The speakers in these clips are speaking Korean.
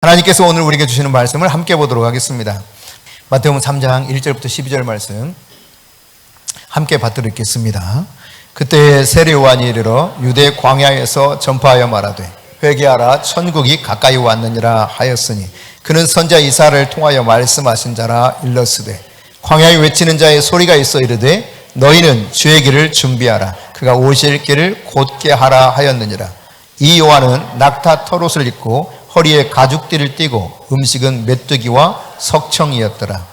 하나님께서 오늘 우리에게 주시는 말씀을 함께 보도록 하겠습니다. 마태복음 3장 1절부터 12절 말씀 함께 받들겠습니다. 그때 세례 요한이 이르러 유대 광야에서 전파하여 말하되 회개하라 천국이 가까이 왔느니라 하였으니 그는 선자 이사야를 통하여 말씀하신 자라 일렀으되 광야에 외치는 자의 소리가 있어 이르되 너희는 주의 길을 준비하라 그가 오실 길을 곧게 하라 하였느니라. 이 요한은 낙타 털옷을 입고 허리에 가죽띠를 띠고 음식은 메뚜기와 석청이었더라.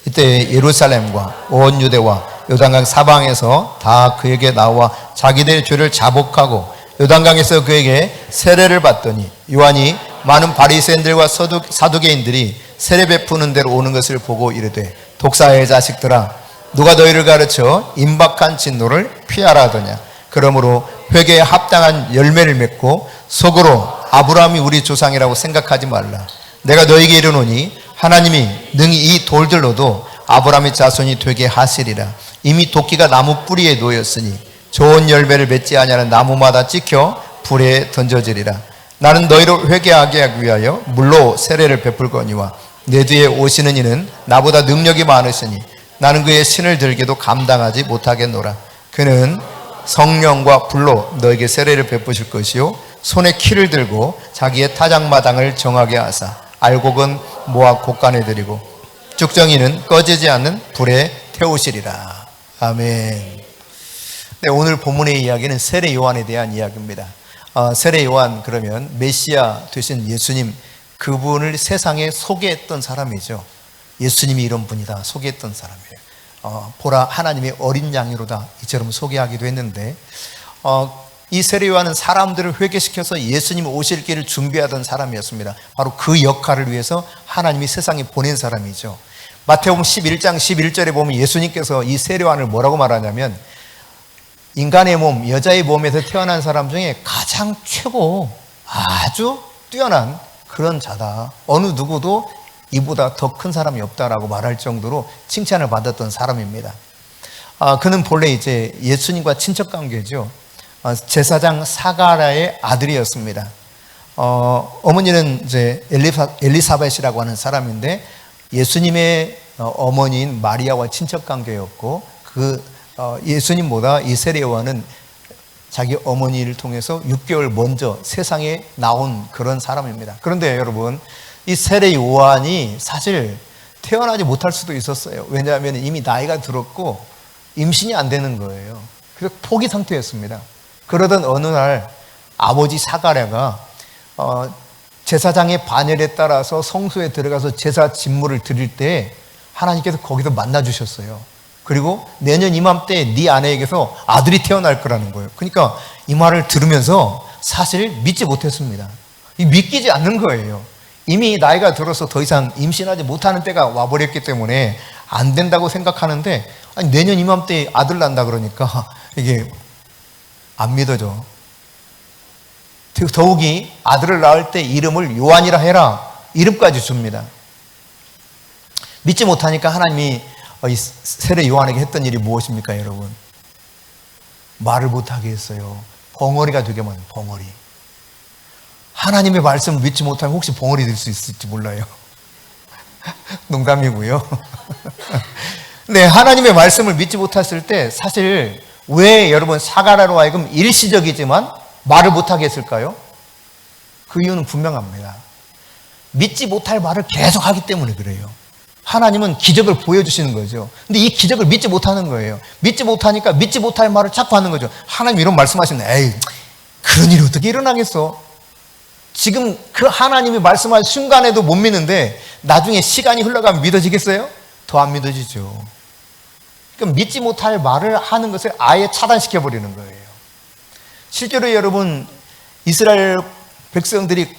이때 예루살렘과 온 유대와 요단강 사방에서 다 그에게 나와 자기들의 죄를 자복하고 요단강에서 그에게 세례를 받더니 요한이 많은 바리새인들과 사두개인들이 세례 베푸는 데로 오는 것을 보고 이르되 독사의 자식들아 누가 너희를 가르쳐 임박한 진노를 피하라 하더냐. 그러므로 회개에 합당한 열매를 맺고 속으로 아브라함이 우리 조상이라고 생각하지 말라. 내가 너에게 이르노니 하나님이 능히 이 돌들로도 아브라함의 자손이 되게 하시리라. 이미 도끼가 나무 뿌리에 놓였으니 좋은 열매를 맺지 아니하는 나무마다 찍혀 불에 던져지리라. 나는 너희를 회개하게 하기 위하여 물로 세례를 베풀거니와 내 뒤에 오시는 이는 나보다 능력이 많으시니 나는 그의 신을 들기도 감당하지 못하겠노라. 그는 성령과 불로 너에게 세례를 베푸실 것이요 손에 키를 들고 자기의 타작마당을 정하게 하사 알곡은 모아 곡간에 들이고 쭉정이는 꺼지지 않는 불에 태우시리라. 아멘. 네, 오늘 본문의 이야기는 세례 요한에 대한 이야기입니다. 세례 요한 그러면 메시아 되신 예수님, 그분을 세상에 소개했던 사람이죠. 예수님이 이런 분이다 소개했던 사람이에요. 보라 하나님의 어린 양이로다 이처럼 소개하기도 했는데 이 세례 요한은 사람들을 회개시켜서 예수님 오실 길을 준비하던 사람이었습니다. 바로 그 역할을 위해서 하나님이 세상에 보낸 사람이죠. 마태복음 11장 11절에 보면 예수님께서 이 세례 요한을 뭐라고 말하냐면 인간의 몸, 여자의 몸에서 태어난 사람 중에 가장 최고 아주 뛰어난 그런 자다. 어느 누구도 이보다 더 큰 사람이 없다라고 말할 정도로 칭찬을 받았던 사람입니다. 그는 본래 이제 예수님과 친척 관계죠. 제사장 사가랴의 아들이었습니다. 어머니는 이제 엘리사벳이라고 하는 사람인데 예수님의 어머니인 마리아와 친척 관계였고 예수님보다 이 세례 요한은 자기 어머니를 통해서 6개월 먼저 세상에 나온 그런 사람입니다. 그런데 여러분 이 세례 요한이 사실 태어나지 못할 수도 있었어요. 왜냐하면 이미 나이가 들었고 임신이 안 되는 거예요. 그래서 포기 상태였습니다. 그러던 어느 날 아버지 사가랴가 제사장의 반열에 따라서 성소에 들어가서 제사 진물을 드릴 때 하나님께서 거기서 만나주셨어요. 그리고 내년 이맘때 네 아내에게서 아들이 태어날 거라는 거예요. 그러니까 이 말을 들으면서 사실 믿지 못했습니다. 믿기지 않는 거예요. 이미 나이가 들어서 더 이상 임신하지 못하는 때가 와버렸기 때문에 안 된다고 생각하는데 아니, 내년 이맘때 아들 난다 그러니까 이게 안 믿어져. 더욱이 아들을 낳을 때 이름을 요한이라 해라. 이름까지 줍니다. 믿지 못하니까 하나님이 이 세례 요한에게 했던 일이 무엇입니까, 여러분? 말을 못하게 했어요. 벙어리가 되게 많아요, 벙어리. 하나님의 말씀을 믿지 못하면 혹시 벙어리 될 수 있을지 몰라요. 농담이고요. 네, 하나님의 말씀을 믿지 못했을 때 사실 왜 여러분 사가랴로 하여금 일시적이지만 말을 못하게 했을까요? 그 이유는 분명합니다. 믿지 못할 말을 계속 하기 때문에 그래요. 하나님은 기적을 보여주시는 거죠. 근데 이 기적을 믿지 못하는 거예요. 믿지 못하니까 믿지 못할 말을 자꾸 하는 거죠. 하나님 이런 말씀하시는데 에이 그런 일이 어떻게 일어나겠어? 지금 그 하나님이 말씀할 순간에도 못 믿는데 나중에 시간이 흘러가면 믿어지겠어요? 더 안 믿어지죠. 그럼 믿지 못할 말을 하는 것을 아예 차단시켜버리는 거예요. 실제로 여러분 이스라엘 백성들이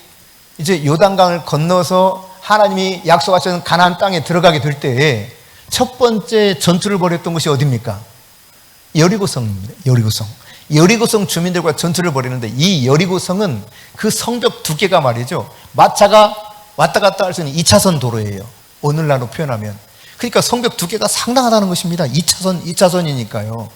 이제 요단강을 건너서 하나님이 약속하신 가나안 땅에 들어가게 될 때에 첫 번째 전투를 벌였던 곳이 어디입니까? 여리고성입니다. 여리고성. 여리고성 주민들과 전투를 벌이는데 이 여리고성은 그 성벽 두께가 말이죠. 마차가 왔다 갔다 할 수 있는 2차선 도로예요. 오늘날로 표현하면. 그러니까 성벽 두 개가 상당하다는 것입니다. 2차선이니까요.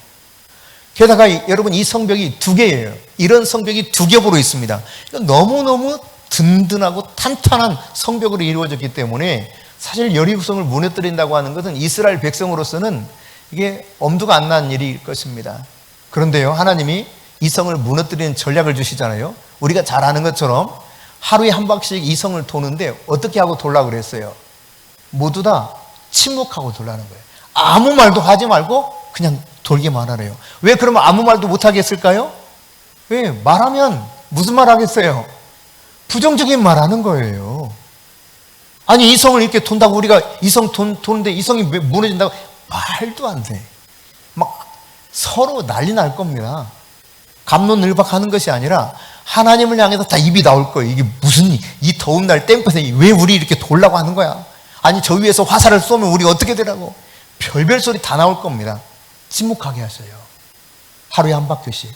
게다가 여러분 이 성벽이 두 개예요. 이런 성벽이 두 겹으로 있습니다. 그러니까 너무너무 든든하고 탄탄한 성벽으로 이루어졌기 때문에 사실 여리고성을 무너뜨린다고 하는 것은 이스라엘 백성으로서는 이게 엄두가 안 나는 일일 것입니다. 그런데요, 하나님이 이 성을 무너뜨리는 전략을 주시잖아요. 우리가 잘 아는 것처럼 하루에 한 바퀴씩 이 성을 도는데 어떻게 하고 돌라고 그랬어요? 모두 다 침묵하고 돌라는 거예요. 아무 말도 하지 말고 그냥 돌기만 하래요. 왜 그러면 아무 말도 못하게 했을까요? 왜? 말하면 무슨 말 하겠어요? 부정적인 말 하는 거예요. 아니 이 성을 이렇게 돈다고 우리가 이 성 도는데 이 성이 무너진다고 말도 안 돼. 막 서로 난리 날 겁니다. 갑론을박하는 것이 아니라 하나님을 향해서 다 입이 나올 거예요. 이게 무슨 이 더운 날 땡볕에 왜 우리 이렇게 돌라고 하는 거야? 아니 저 위에서 화살을 쏘면 우리 어떻게 되라고? 별별 소리 다 나올 겁니다. 침묵하게 하셔요. 하루에 한 바퀴씩.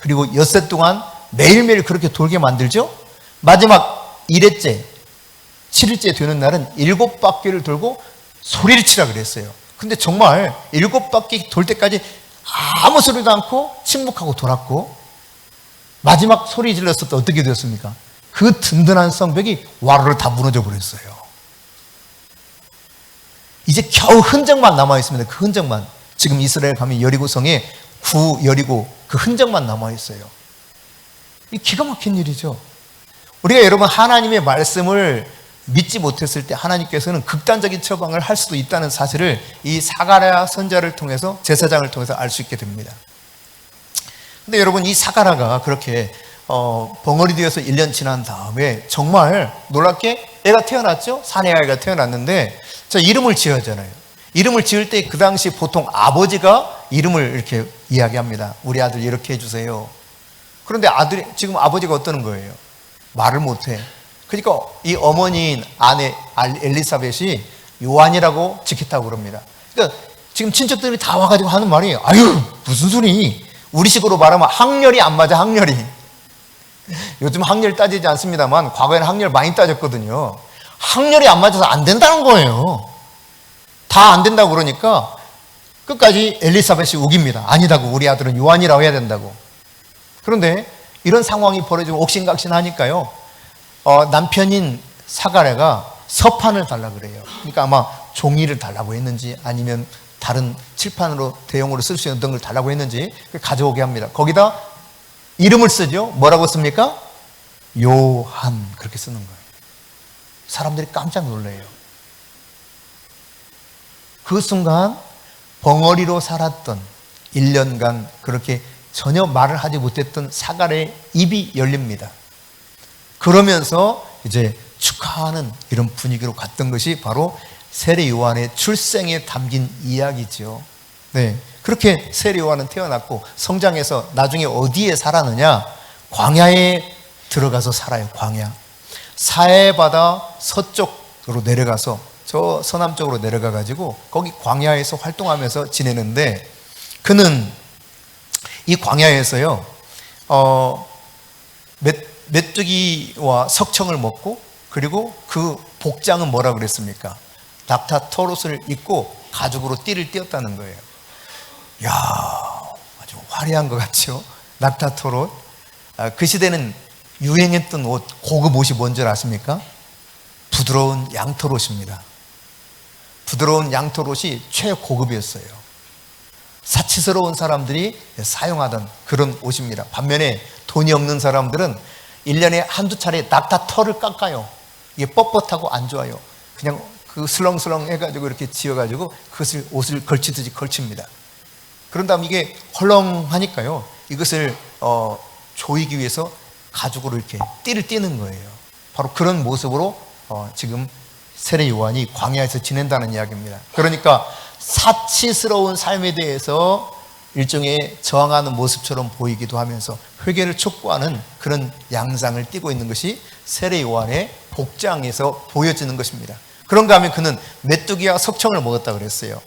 그리고 엿새 동안 매일매일 그렇게 돌게 만들죠. 마지막 1회째 7일째 되는 날은 7바퀴를 돌고 소리를 치라 그랬어요. 근데 정말 7바퀴 돌 때까지 아무 소리도 않고 침묵하고 돌았고 마지막 소리 질렀을 때 어떻게 되었습니까? 그 든든한 성벽이 와르르 다 무너져 버렸어요. 이제 겨우 흔적만 남아 있습니다. 그 흔적만. 지금 이스라엘 가면 여리고성에 구 여리고 그 흔적만 남아 있어요. 이 기가 막힌 일이죠. 우리가 여러분 하나님의 말씀을 믿지 못했을 때 하나님께서는 극단적인 처방을 할 수도 있다는 사실을 이 사가랴 선지자를 통해서 제사장을 통해서 알 수 있게 됩니다. 근데 여러분 이 사가랴가 그렇게 벙어리 되어서 1년 지난 다음에 정말 놀랍게 애가 태어났죠. 사내 아이가 태어났는데 자 이름을 지어야 하잖아요. 이름을 지을 때 그 당시 보통 아버지가 이름을 이렇게 이야기합니다. 우리 아들 이렇게 해주세요. 그런데 아들이 지금 아버지가 어떠는 거예요? 말을 못해. 그러니까 이 어머니인 아내 엘리사벳이 요한이라고 지켰다고 그럽니다. 그러니까 지금 친척들이 다 와가지고 하는 말이 아유 무슨 소리? 우리식으로 말하면 학렬이 안 맞아. 학렬이. 요즘 학렬 따지지 않습니다만 과거에는 학렬 많이 따졌거든요. 학렬이 안 맞아서 안 된다는 거예요. 다 안 된다고 그러니까 끝까지 엘리사벳이 우깁니다. 아니다고 우리 아들은 요한이라고 해야 된다고. 그런데 이런 상황이 벌어지고 옥신각신하니까요. 남편인 사가랴가 서판을 달라고 그래요. 그러니까 아마 종이를 달라고 했는지 아니면 다른 칠판으로 대용으로 쓸 수 있는 걸 달라고 했는지 가져오게 합니다. 거기다 이름을 쓰죠. 뭐라고 씁니까? 요한 그렇게 쓰는 거예요. 사람들이 깜짝 놀래요. 그 순간 벙어리로 살았던 1년간 그렇게 전혀 말을 하지 못했던 사가랴의 입이 열립니다. 그러면서 이제 축하하는 이런 분위기로 갔던 것이 바로 세례 요한의 출생에 담긴 이야기죠. 네, 그렇게 세례 요한은 태어났고 성장해서 나중에 어디에 살았느냐? 광야에 들어가서 살아요. 광야. 사해바다 서쪽으로 내려가서 저 서남쪽으로 내려가 가지고 거기 광야에서 활동하면서 지내는데 그는 이 광야에서요 메뚜기와 석청을 먹고 그리고 그 복장은 뭐라 그랬습니까? 낙타 토롯을 입고 가죽으로 띠를 띄었다는 거예요. 이야, 아주 화려한 것 같죠? 낙타 토롯. 그 시대는 유행했던 옷, 고급 옷이 뭔지 아십니까? 부드러운 양토롯입니다. 부드러운 양토롯이 최고급이었어요. 사치스러운 사람들이 사용하던 그런 옷입니다. 반면에 돈이 없는 사람들은 1년에 한두 차례 낙타 털을 깎아요. 이게 뻣뻣하고 안 좋아요. 그냥 그 슬렁슬렁 해가지고 이렇게 지어가지고 그것을 옷을 걸치듯이 걸칩니다. 그런 다음 이게 헐렁하니까요. 이것을 조이기 위해서 가죽으로 이렇게 띠를 띠는 거예요. 바로 그런 모습으로 지금 세례 요한이 광야에서 지낸다는 이야기입니다. 그러니까 사치스러운 삶에 대해서 일종의 저항하는 모습처럼 보이기도 하면서 회개를 촉구하는 그런 양상을 띠고 있는 것이 세례 요한의 복장에서 보여지는 것입니다. 그런가 하면 그는 메뚜기와 석청을 먹었다 그랬어요.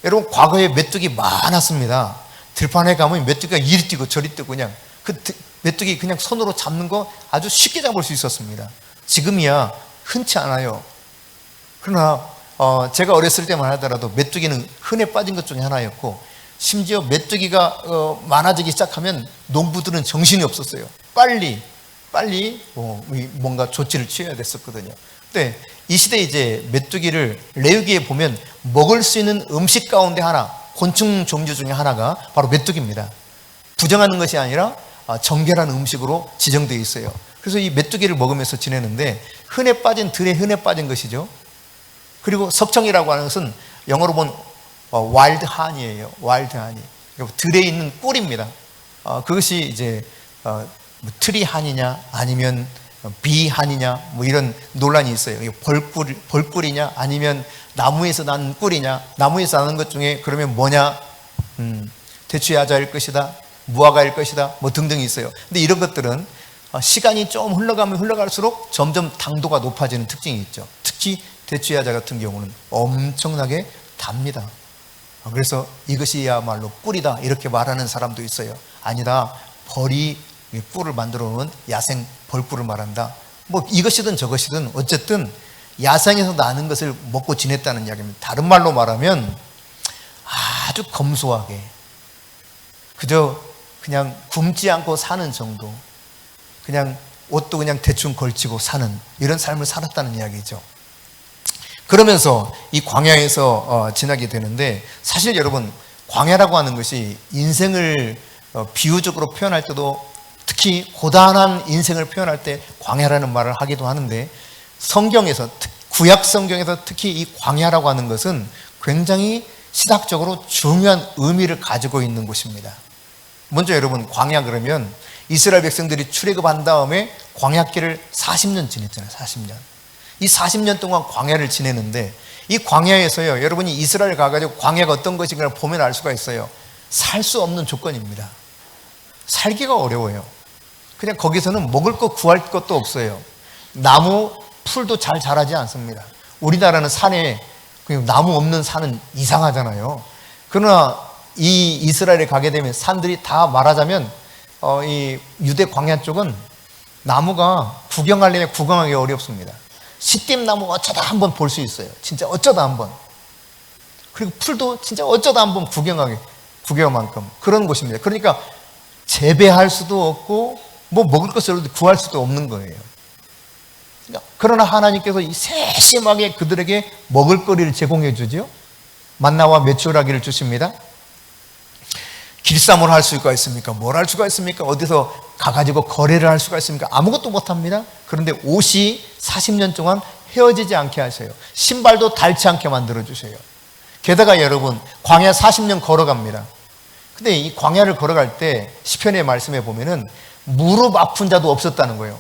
여러분 과거에 메뚜기 많았습니다. 들판에 가면 메뚜기가 이리 뛰고 저리 뛰고 그냥 그 메뚜기 그냥 손으로 잡는 거 아주 쉽게 잡을 수 있었습니다. 지금이야 흔치 않아요. 그러나 제가 어렸을 때만 하더라도 메뚜기는 흔해 빠진 것 중에 하나였고, 심지어 메뚜기가 많아지기 시작하면 농부들은 정신이 없었어요. 빨리 뭔가 조치를 취해야 됐었거든요. 근데 이 시대에 이제 메뚜기를 레위기에 보면 먹을 수 있는 음식 가운데 하나, 곤충 종류 중에 하나가 바로 메뚜기입니다. 부정하는 것이 아니라 정결한 음식으로 지정되어 있어요. 그래서 이 메뚜기를 먹으면서 지내는데, 흔해 빠진 들에 흔해 빠진 것이죠. 그리고 석청이라고 하는 것은 영어로 본 와일드 한이에요. 와일드 한이. 들에 있는 꿀입니다. 그것이 이제 트리 한이냐 아니면 비 한이냐 뭐 이런 논란이 있어요. 벌꿀이냐 아니면 나무에서 난 꿀이냐. 나무에서 나는 것 중에 그러면 뭐냐? 대추야자일 것이다, 무화과일 것이다, 뭐 등등이 있어요. 근데 이런 것들은 시간이 좀 흘러가면 흘러갈수록 점점 당도가 높아지는 특징이 있죠. 특히 대추야자 같은 경우는 엄청나게 답니다. 그래서 이것이야말로 꿀이다 이렇게 말하는 사람도 있어요. 아니다, 벌이 꿀을 만들어 놓은 야생 벌꿀을 말한다. 뭐 이것이든 저것이든 어쨌든 야생에서 나는 것을 먹고 지냈다는 이야기입니다. 다른 말로 말하면 아주 검소하게 그저 그냥 굶지 않고 사는 정도, 그냥 옷도 그냥 대충 걸치고 사는 이런 삶을 살았다는 이야기죠. 그러면서 이 광야에서 지나게 되는데, 사실 여러분 광야라고 하는 것이 인생을 비유적으로 표현할 때도, 특히 고단한 인생을 표현할 때 광야라는 말을 하기도 하는데, 성경에서 구약 성경에서 특히 이 광야라고 하는 것은 굉장히 시각적으로 중요한 의미를 가지고 있는 곳입니다. 먼저 여러분, 광야 그러면 이스라엘 백성들이 출애굽한 다음에 광야길을 40년 지냈잖아요. 40년. 이 40년 동안 광야를 지내는데, 이 광야에서요, 여러분이 이스라엘 가가지고 광야가 어떤 것인가를 보면 알 수가 있어요. 살 수 없는 조건입니다. 살기가 어려워요. 그냥 거기서는 먹을 것 구할 것도 없어요. 나무, 풀도 잘 자라지 않습니다. 우리나라는 산에 나무 없는 산은 이상하잖아요. 그러나 이 이스라엘에 가게 되면 산들이 다 말하자면 이 유대 광야 쪽은 나무가 구경하려면 구경하기 어렵습니다. 시띠나무 어쩌다 한번 볼 수 있어요. 진짜 어쩌다 한번. 그리고 풀도 진짜 어쩌다 한번 구경만큼 그런 곳입니다. 그러니까 재배할 수도 없고 뭐 먹을 것을 구할 수도 없는 거예요. 그러나 하나님께서 이 세심하게 그들에게 먹을거리를 제공해 주죠. 만나와 메추라기를 주십니다. 길쌈을 할 수가 있습니까? 뭘 할 수가 있습니까? 어디서 가가지고 거래를 할 수가 있습니까? 아무것도 못합니다. 그런데 옷이 40년 동안 헤어지지 않게 하세요. 신발도 닳지 않게 만들어 주세요. 게다가 여러분, 광야 40년 걸어갑니다. 근데 이 광야를 걸어갈 때 시편의 말씀에 보면은 무릎 아픈 자도 없었다는 거예요.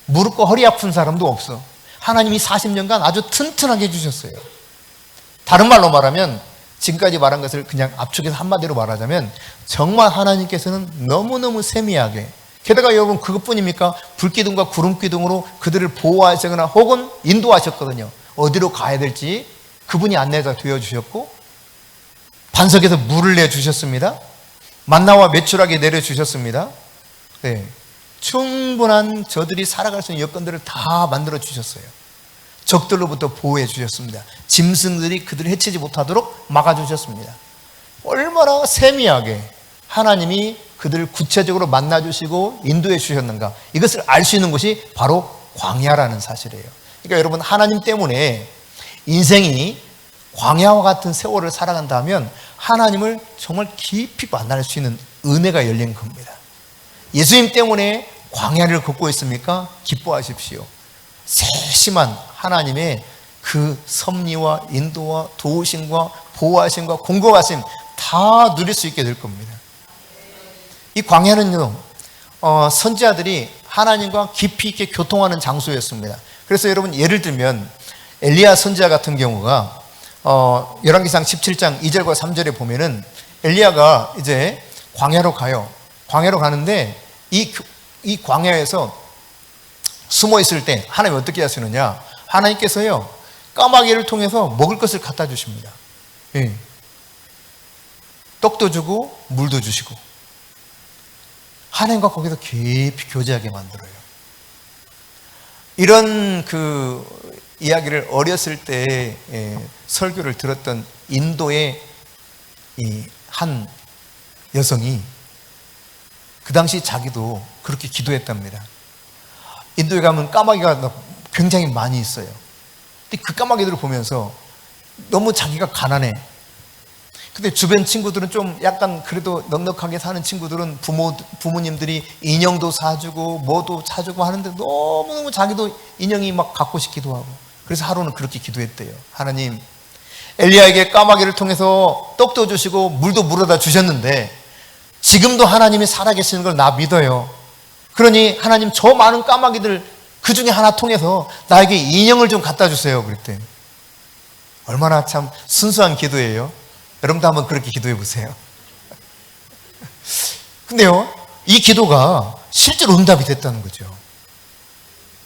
무릎과 허리 아픈 사람도 없어. 하나님이 40년간 아주 튼튼하게 해주셨어요. 다른 말로 말하면, 지금까지 말한 것을 그냥 압축해서 한마디로 말하자면, 정말 하나님께서는 너무너무 세미하게, 게다가 여러분 그것뿐입니까? 불기둥과 구름기둥으로 그들을 보호하시거나 혹은 인도하셨거든요. 어디로 가야 될지 그분이 안내가 되어주셨고, 반석에서 물을 내주셨습니다. 만나와 메추라기 내려주셨습니다. 네. 충분한 저들이 살아갈 수 있는 여건들을 다 만들어 주셨어요. 적들로부터 보호해 주셨습니다. 짐승들이 그들을 해치지 못하도록 막아주셨습니다. 얼마나 세미하게 하나님이 그들을 구체적으로 만나주시고 인도해 주셨는가, 이것을 알 수 있는 것이 바로 광야라는 사실이에요. 그러니까 여러분, 하나님 때문에 인생이 광야와 같은 세월을 살아간다면 하나님을 정말 깊이 만날 수 있는 은혜가 열린 겁니다. 예수님 때문에 광야를 걷고 있습니까? 기뻐하십시오. 세심한 하나님의 그 섭리와 인도와 도우심과 보호하심과 공급하심 다 누릴 수 있게 될 겁니다. 이 광야는요, 선지자들이 하나님과 깊이 있게 교통하는 장소였습니다. 그래서 여러분, 예를 들면 엘리야 선지자 같은 경우가 열왕기상 17장 2절과 3절에 보면은 엘리야가 이제 광야로 가요. 광야로 가는데 이 광야에서 숨어 있을 때 하나님이 어떻게 하시느냐? 하나님께서요, 까마귀를 통해서 먹을 것을 갖다 주십니다. 예. 떡도 주고 물도 주시고 하나님과 거기서 깊이 교제하게 만들어요. 이런 그 이야기를 어렸을 때 설교를 들었던 인도의 한 여성이 그 당시 자기도 그렇게 기도했답니다. 인도에 가면 까마귀가 굉장히 많이 있어요. 근데 그 까마귀들을 보면서 너무 자기가 가난해. 근데 주변 친구들은 좀 약간 그래도 넉넉하게 사는 친구들은 부모님들이 인형도 사주고 뭐도 사주고 하는데 너무너무 자기도 인형이 막 갖고 싶기도 하고. 그래서 하루는 그렇게 기도했대요. 하나님, 엘리야에게 까마귀를 통해서 떡도 주시고 물도 물어다 주셨는데 지금도 하나님이 살아계시는 걸 나 믿어요. 그러니 하나님 저 많은 까마귀들 그 중에 하나 통해서 나에게 인형을 좀 갖다 주세요. 그랬대. 얼마나 참 순수한 기도예요. 여러분도 한번 그렇게 기도해 보세요. 근데요, 이 기도가 실제로 응답이 됐다는 거죠.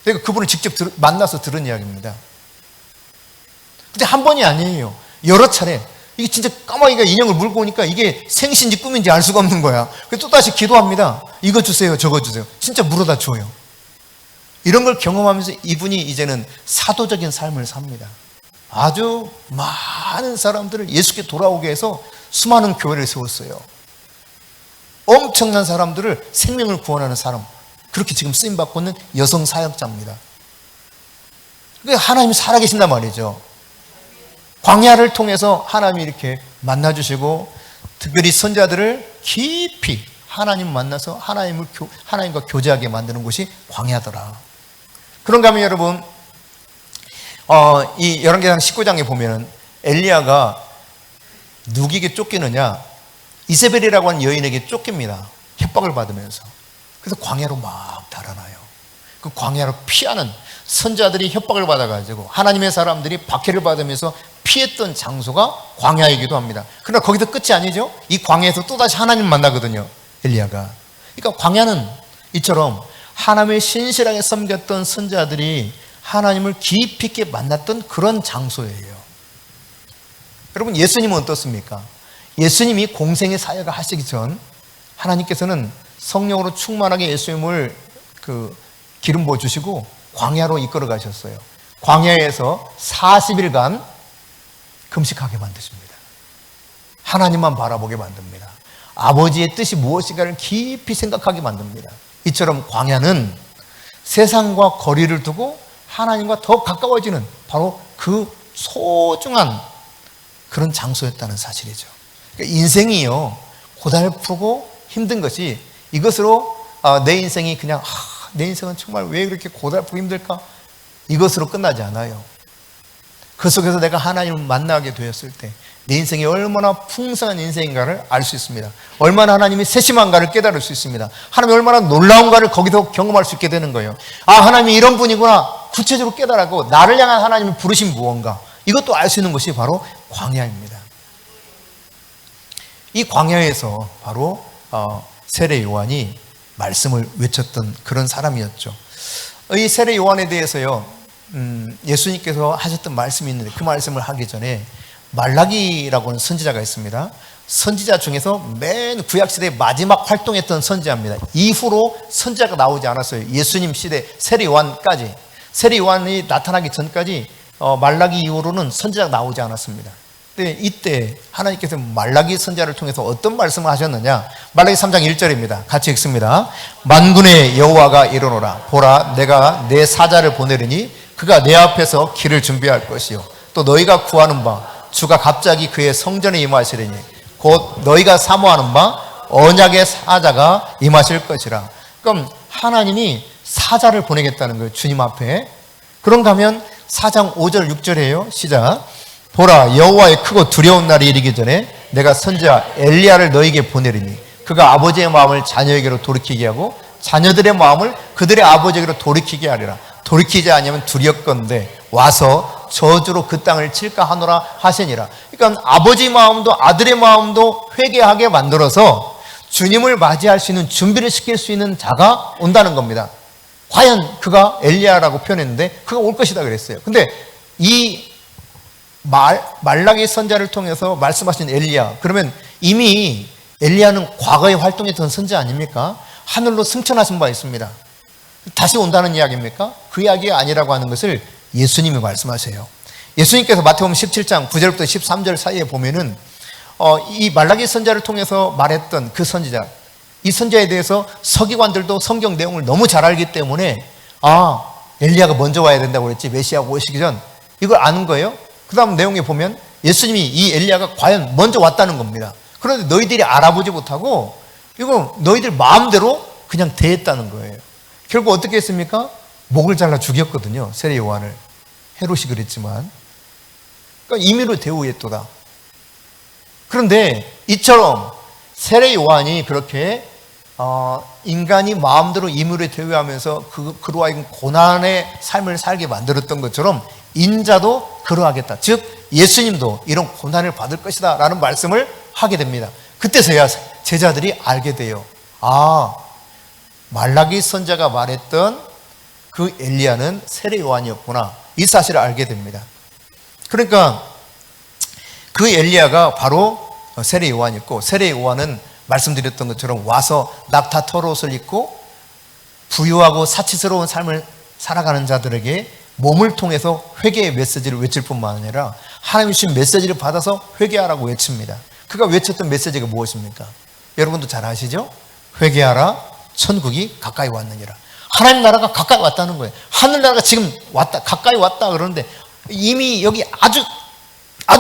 내가 그분을 직접 만나서 들은 이야기입니다. 근데 한 번이 아니에요. 여러 차례. 이게 진짜 까마귀가 인형을 물고 오니까 이게 생신지 꿈인지 알 수가 없는 거야. 그래서 또다시 기도합니다. 이거 주세요, 저거 주세요. 진짜 물어다 줘요. 이런 걸 경험하면서 이분이 이제는 사도적인 삶을 삽니다. 아주 많은 사람들을 예수께 돌아오게 해서 수많은 교회를 세웠어요. 엄청난 사람들을 생명을 구원하는 사람, 그렇게 지금 쓰임받고 있는 여성 사역자입니다. 그러니까 하나님이 살아계신단 말이죠. 광야를 통해서 하나님이 이렇게 만나주시고 특별히 선자들을 깊이 하나님 만나서 하나님과 교제하게 만드는 곳이 광야더라. 그런가 하면 여러분, 이 열왕기상 19장에 보면은 엘리야가 누구에게 쫓기느냐, 이세벨이라고 하는 여인에게 쫓깁니다. 협박을 받으면서. 그래서 광야로 막 달아나요. 그 광야로 피하는, 선자들이 협박을 받아가지고 하나님의 사람들이 박해를 받으면서 피했던 장소가 광야이기도 합니다. 그러나 거기서 끝이 아니죠. 이 광야에서 또다시 하나님 만나거든요, 엘리야가. 그러니까 광야는 이처럼 하나님을 신실하게 섬겼던 선자들이 하나님을 깊이 있게 만났던 그런 장소예요. 여러분, 예수님은 어떻습니까? 예수님이 공생의 사역을 하시기 전 하나님께서는 성령으로 충만하게 예수님을 기름 부어 주시고 광야로 이끌어 가셨어요. 광야에서 40일간 금식하게 만드십니다. 하나님만 바라보게 만듭니다. 아버지의 뜻이 무엇인가를 깊이 생각하게 만듭니다. 이처럼 광야는 세상과 거리를 두고 하나님과 더 가까워지는 바로 그 소중한 그런 장소였다는 사실이죠. 그러니까 인생이요, 고달프고 힘든 것이 이것으로 내 인생이 그냥 내 인생은 정말 왜 그렇게 고달프고 힘들까? 이것으로 끝나지 않아요. 그 속에서 내가 하나님을 만나게 되었을 때 내 인생이 얼마나 풍성한 인생인가를 알 수 있습니다. 얼마나 하나님이 세심한가를 깨달을 수 있습니다. 하나님이 얼마나 놀라운가를 거기서 경험할 수 있게 되는 거예요. 아, 하나님이 이런 분이구나. 구체적으로 깨달고 나를 향한 하나님의 부르심 무언가, 이것도 알 수 있는 것이 바로 광야입니다. 이 광야에서 바로 세례 요한이 말씀을 외쳤던 그런 사람이었죠. 이 세례 요한에 대해서요, 예수님께서 하셨던 말씀이 있는데 그 말씀을 하기 전에 말라기라고 하는 선지자가 있습니다. 선지자 중에서 맨 구약시대에 마지막 활동했던 선지자입니다. 이후로 선지자가 나오지 않았어요. 예수님 시대 세례 요한까지. 세례 요한이 나타나기 전까지 말라기 이후로는 선지자가 나오지 않았습니다. 근데 이때 하나님께서 말라기 선지자를 통해서 어떤 말씀을 하셨느냐, 말라기 3장 1절입니다. 같이 읽습니다. 만군의 여호와가 이르노라. 보라, 내가 내 사자를 보내리니 그가 내 앞에서 길을 준비할 것이요, 또 너희가 구하는 바 주가 갑자기 그의 성전에 임하시리니 곧 너희가 사모하는 바 언약의 사자가 임하실 것이라. 그럼 하나님이 사자를 보내겠다는 거예요, 주님 앞에. 그런가 하면 4장 5절 6절이에요. 시작. 보라, 여호와의 크고 두려운 날이 이르기 전에 내가 선지자 엘리야를 너희에게 보내리니 그가 아버지의 마음을 자녀에게로 돌이키게 하고 자녀들의 마음을 그들의 아버지에게로 돌이키게 하리라. 돌이키지 아니하면 두렵건대 와서 저주로 그 땅을 칠까 하노라 하시니라. 그러니까 아버지 마음도 아들의 마음도 회개하게 만들어서 주님을 맞이할 수 있는 준비를 시킬 수 있는 자가 온다는 겁니다. 과연 그가 엘리야라고 표현했는데 그가 올 것이다 그랬어요. 근데 이 말라기 선자를 통해서 말씀하신 엘리야, 그러면 이미 엘리야는 과거에 활동했던 선자 아닙니까? 하늘로 승천하신 바 있습니다. 다시 온다는 이야기입니까? 그 이야기가 아니라고 하는 것을 예수님이 말씀하세요. 예수님께서 마태복음 17장 9절부터 13절 사이에 보면은 이 말라기 선지자를 통해서 말했던 그 선지자, 이 선지자에 대해서 서기관들도 성경 내용을 너무 잘 알기 때문에 엘리야가 먼저 와야 된다고 그랬지, 메시아가 오시기 전, 이걸 아는 거예요. 그 다음 내용에 보면 예수님이 이 엘리야가 과연 먼저 왔다는 겁니다. 그런데 너희들이 알아보지 못하고 이거 너희들 마음대로 그냥 대했다는 거예요. 결국 어떻게 했습니까? 목을 잘라 죽였거든요. 세례 요한을. 헤롯이 그랬지만. 그러니까 임의로 대우했도다. 그런데 이처럼 세례 요한이 그렇게 인간이 마음대로 임의로 대우하면서 그로 하여금 고난의 삶을 살게 만들었던 것처럼 인자도 그러하겠다. 즉 예수님도 이런 고난을 받을 것이다 라는 말씀을 하게 됩니다. 그때서야 제자들이 알게 돼요. 말라기 선지자가 말했던 그 엘리야는 세례 요한이었구나, 이 사실을 알게 됩니다. 그러니까 그 엘리야가 바로 세례 요한이었고, 세례 요한은 말씀드렸던 것처럼 와서 낙타 털옷을 입고 부유하고 사치스러운 삶을 살아가는 자들에게 몸을 통해서 회개의 메시지를 외칠 뿐만 아니라 하나님이 주신 메시지를 받아서 회개하라고 외칩니다. 그가 외쳤던 메시지가 무엇입니까? 여러분도 잘 아시죠? 회개하라, 천국이 가까이 왔느니라. 하나님 나라가 가까이 왔다는 거예요. 하늘나라가 지금 왔다, 가까이 왔다 그러는데 이미 여기 아주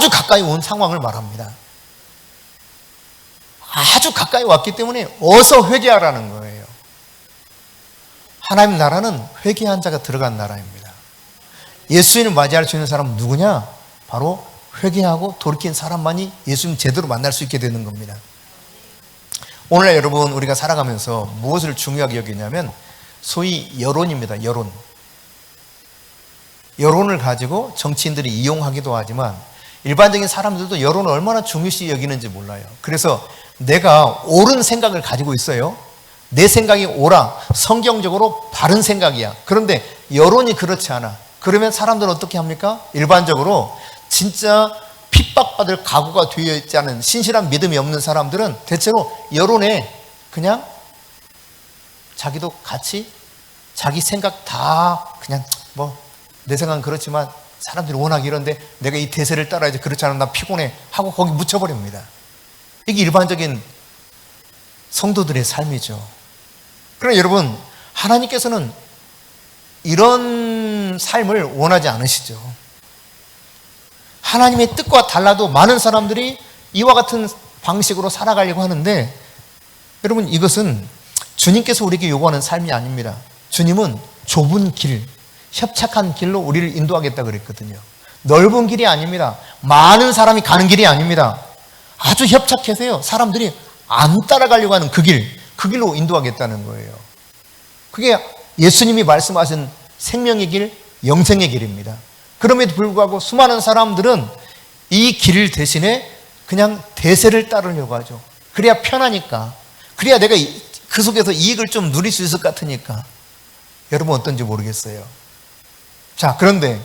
가까이 온 상황을 말합니다. 아주 가까이 왔기 때문에 어서 회개하라는 거예요. 하나님 나라는 회개한 자가 들어간 나라입니다. 예수님을 맞이할 수 있는 사람은 누구냐? 바로 회개하고 돌이킨 사람만이 예수님 제대로 만날 수 있게 되는 겁니다. 오늘날 여러분, 우리가 살아가면서 무엇을 중요하게 여기냐면 소위 여론입니다. 여론을 가지고 정치인들이 이용하기도 하지만 일반적인 사람들도 여론을 얼마나 중요시 여기는지 몰라요. 그래서 내가 옳은 생각을 가지고 있어요. 내 생각이 옳아, 성경적으로 바른 생각이야. 그런데 여론이 그렇지 않아. 그러면 사람들은 어떻게 합니까? 일반적으로 진짜 핍박받을 각오가 되어 있지 않은 신실한 믿음이 없는 사람들은 대체로 여론에 그냥 자기도 같이 자기 생각 다 그냥 내 생각은 그렇지만 사람들이 워낙 이런데 내가 이 대세를 따라야지, 그렇지 않으면 나 피곤해 하고 거기 묻혀버립니다. 이게 일반적인 성도들의 삶이죠. 그러나 여러분, 하나님께서는 이런 삶을 원하지 않으시죠. 하나님의 뜻과 달라도 많은 사람들이 이와 같은 방식으로 살아가려고 하는데, 여러분, 이것은 주님께서 우리에게 요구하는 삶이 아닙니다. 주님은 좁은 길, 협착한 길로 우리를 인도하겠다 그랬거든요. 넓은 길이 아닙니다. 많은 사람이 가는 길이 아닙니다. 아주 협착해서요, 사람들이 안 따라가려고 하는 그 길로 인도하겠다는 거예요. 그게 예수님이 말씀하신 생명의 길, 영생의 길입니다. 그럼에도 불구하고 수많은 사람들은 이 길 대신에 그냥 대세를 따르려고 하죠. 그래야 편하니까, 그래야 내가 그 속에서 이익을 좀 누릴 수 있을 것 같으니까. 여러분 어떤지 모르겠어요. 자, 그런데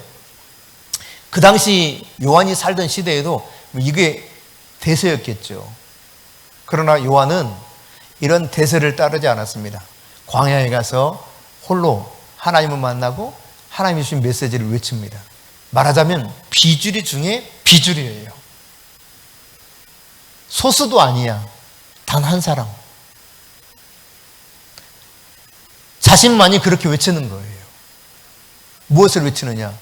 그 당시 요한이 살던 시대에도 이게 대세였겠죠. 그러나 요한은 이런 대세를 따르지 않았습니다. 광야에 가서 홀로 하나님을 만나고 하나님이 주신 메시지를 외칩니다. 말하자면 비주류 중에 비주류예요. 소수도 아니야. 단 한 사람. 자신만이 그렇게 외치는 거예요. 무엇을 외치느냐?